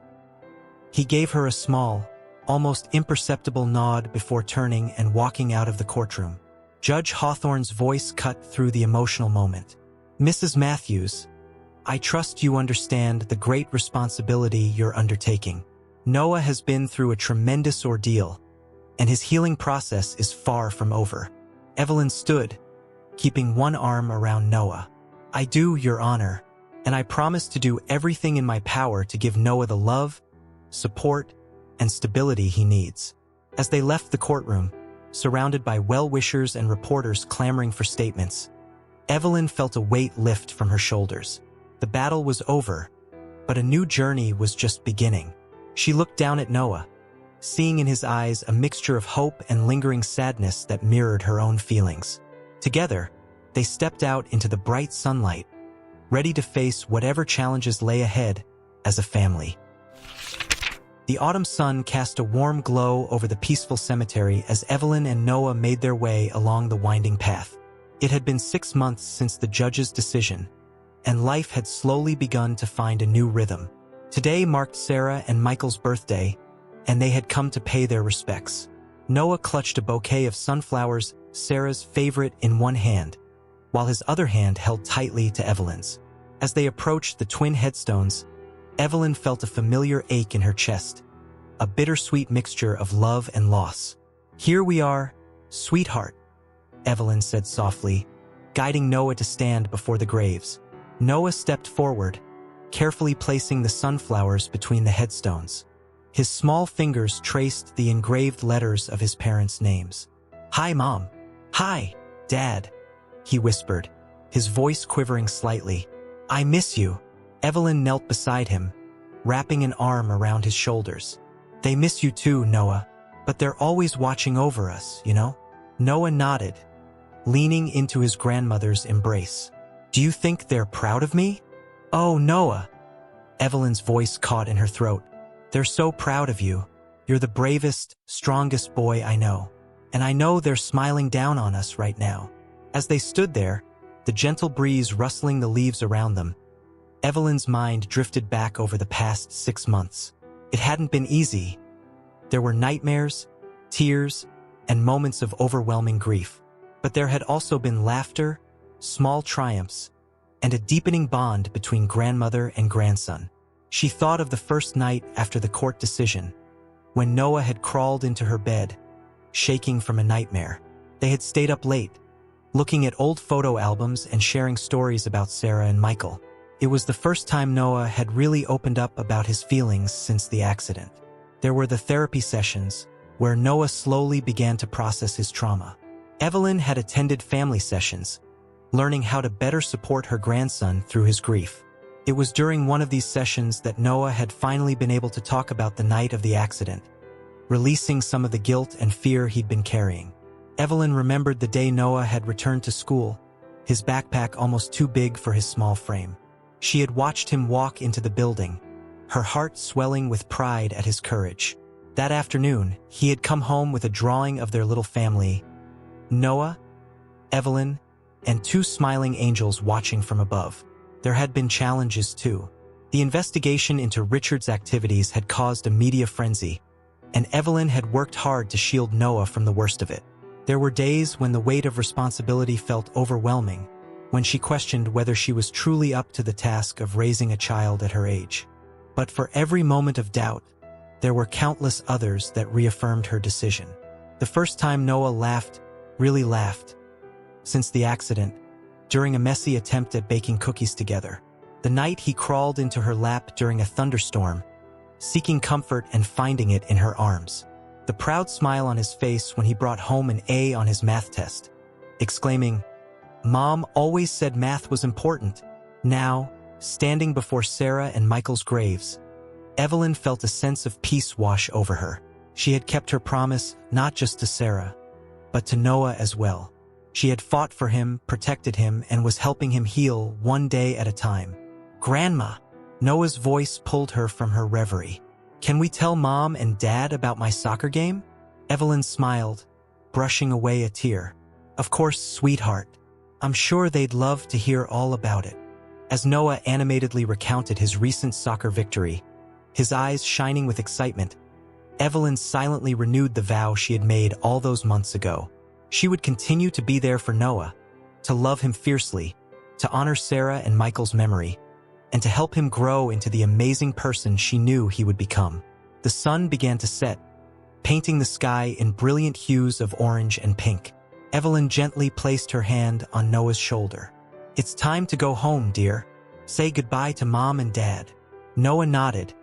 He gave her a small, almost imperceptible nod before turning and walking out of the courtroom. Judge Hawthorne's voice cut through the emotional moment. Mrs. Matthews, I trust you understand the great responsibility you're undertaking. Noah has been through a tremendous ordeal, and his healing process is far from over. Evelyn stood, keeping one arm around Noah. I do, Your Honor, and I promise to do everything in my power to give Noah the love, support, and stability he needs. As they left the courtroom, surrounded by well-wishers and reporters clamoring for statements, Evelyn felt a weight lift from her shoulders. The battle was over, but a new journey was just beginning. She looked down at Noah, seeing in his eyes a mixture of hope and lingering sadness that mirrored her own feelings. Together, they stepped out into the bright sunlight, ready to face whatever challenges lay ahead as a family. The autumn sun cast a warm glow over the peaceful cemetery as Evelyn and Noah made their way along the winding path. It had been 6 months since the judge's decision, and life had slowly begun to find a new rhythm. Today marked Sarah and Michael's birthday, and they had come to pay their respects. Noah clutched a bouquet of sunflowers, Sarah's favorite, in one hand, while his other hand held tightly to Evelyn's. As they approached the twin headstones, Evelyn felt a familiar ache in her chest, a bittersweet mixture of love and loss. Here we are, sweetheart, Evelyn said softly, guiding Noah to stand before the graves. Noah stepped forward, carefully placing the sunflowers between the headstones. His small fingers traced the engraved letters of his parents' names. Hi, Mom. Hi, Dad, he whispered, his voice quivering slightly. I miss you. Evelyn knelt beside him, wrapping an arm around his shoulders. They miss you too, Noah, but they're always watching over us, you know? Noah nodded, leaning into his grandmother's embrace. "Do you think they're proud of me?" "Oh, Noah," Evelyn's voice caught in her throat. "They're so proud of you. You're the bravest, strongest boy I know. And I know they're smiling down on us right now." As they stood there, the gentle breeze rustling the leaves around them, Evelyn's mind drifted back over the past 6 months. It hadn't been easy. There were nightmares, tears, and moments of overwhelming grief. But there had also been laughter, small triumphs, and a deepening bond between grandmother and grandson. She thought of the first night after the court decision, when Noah had crawled into her bed, shaking from a nightmare. They had stayed up late, looking at old photo albums and sharing stories about Sarah and Michael. It was the first time Noah had really opened up about his feelings since the accident. There were the therapy sessions, where Noah slowly began to process his trauma. Evelyn had attended family sessions, learning how to better support her grandson through his grief. It was during one of these sessions that Noah had finally been able to talk about the night of the accident, releasing some of the guilt and fear he'd been carrying. Evelyn remembered the day Noah had returned to school, his backpack almost too big for his small frame. She had watched him walk into the building, her heart swelling with pride at his courage. That afternoon, he had come home with a drawing of their little family, Noah, Evelyn, and 2 smiling angels watching from above. There had been challenges too. The investigation into Richard's activities had caused a media frenzy, and Evelyn had worked hard to shield Noah from the worst of it. There were days when the weight of responsibility felt overwhelming, when she questioned whether she was truly up to the task of raising a child at her age. But for every moment of doubt, there were countless others that reaffirmed her decision. The first time Noah laughed, really laughed, since the accident, during a messy attempt at baking cookies together. The night he crawled into her lap during a thunderstorm, seeking comfort and finding it in her arms. The proud smile on his face when he brought home an A on his math test, exclaiming, "Mom always said math was important." Now, standing before Sarah and Michael's graves, Evelyn felt a sense of peace wash over her. She had kept her promise not just to Sarah, but to Noah as well. She had fought for him, protected him, and was helping him heal one day at a time. "Grandma," Noah's voice pulled her from her reverie. "Can we tell Mom and Dad about my soccer game?" Evelyn smiled, brushing away a tear. "Of course, sweetheart. I'm sure they'd love to hear all about it." As Noah animatedly recounted his recent soccer victory, his eyes shining with excitement, Evelyn silently renewed the vow she had made all those months ago. She would continue to be there for Noah, to love him fiercely, to honor Sarah and Michael's memory, and to help him grow into the amazing person she knew he would become. The sun began to set, painting the sky in brilliant hues of orange and pink. Evelyn gently placed her hand on Noah's shoulder. "It's time to go home, dear. Say goodbye to Mom and Dad." Noah nodded,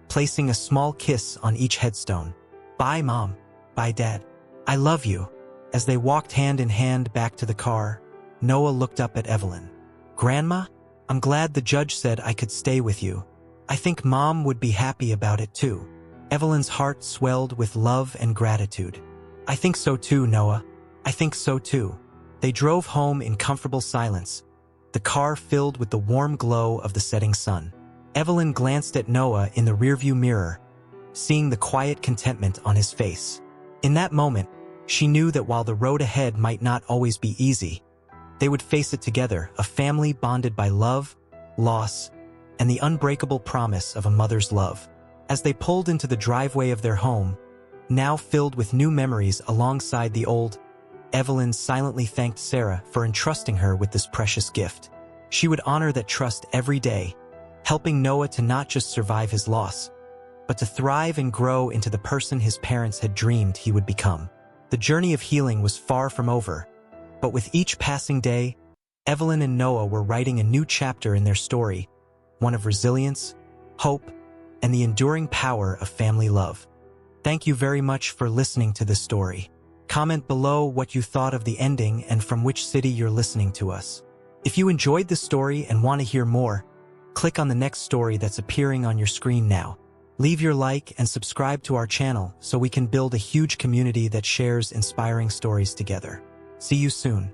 placing a small kiss on each headstone. "Bye, Mom. Bye, Dad. I love you." As they walked hand in hand back to the car, Noah looked up at Evelyn. "Grandma, I'm glad the judge said I could stay with you. I think Mom would be happy about it too." Evelyn's heart swelled with love and gratitude. "I think so too, Noah. I think so too." They drove home in comfortable silence, the car filled with the warm glow of the setting sun. Evelyn glanced at Noah in the rearview mirror, seeing the quiet contentment on his face. In that moment, she knew that while the road ahead might not always be easy, they would face it together, a family bonded by love, loss, and the unbreakable promise of a mother's love. As they pulled into the driveway of their home, now filled with new memories alongside the old, Evelyn silently thanked Sarah for entrusting her with this precious gift. She would honor that trust every day, helping Noah to not just survive his loss, but to thrive and grow into the person his parents had dreamed he would become. The journey of healing was far from over, but with each passing day, Evelyn and Noah were writing a new chapter in their story, one of resilience, hope, and the enduring power of family love. Thank you very much for listening to this story. Comment below what you thought of the ending and from which city you're listening to us. If you enjoyed this story and want to hear more, click on the next story that's appearing on your screen now. Leave your like and subscribe to our channel so we can build a huge community that shares inspiring stories together. See you soon.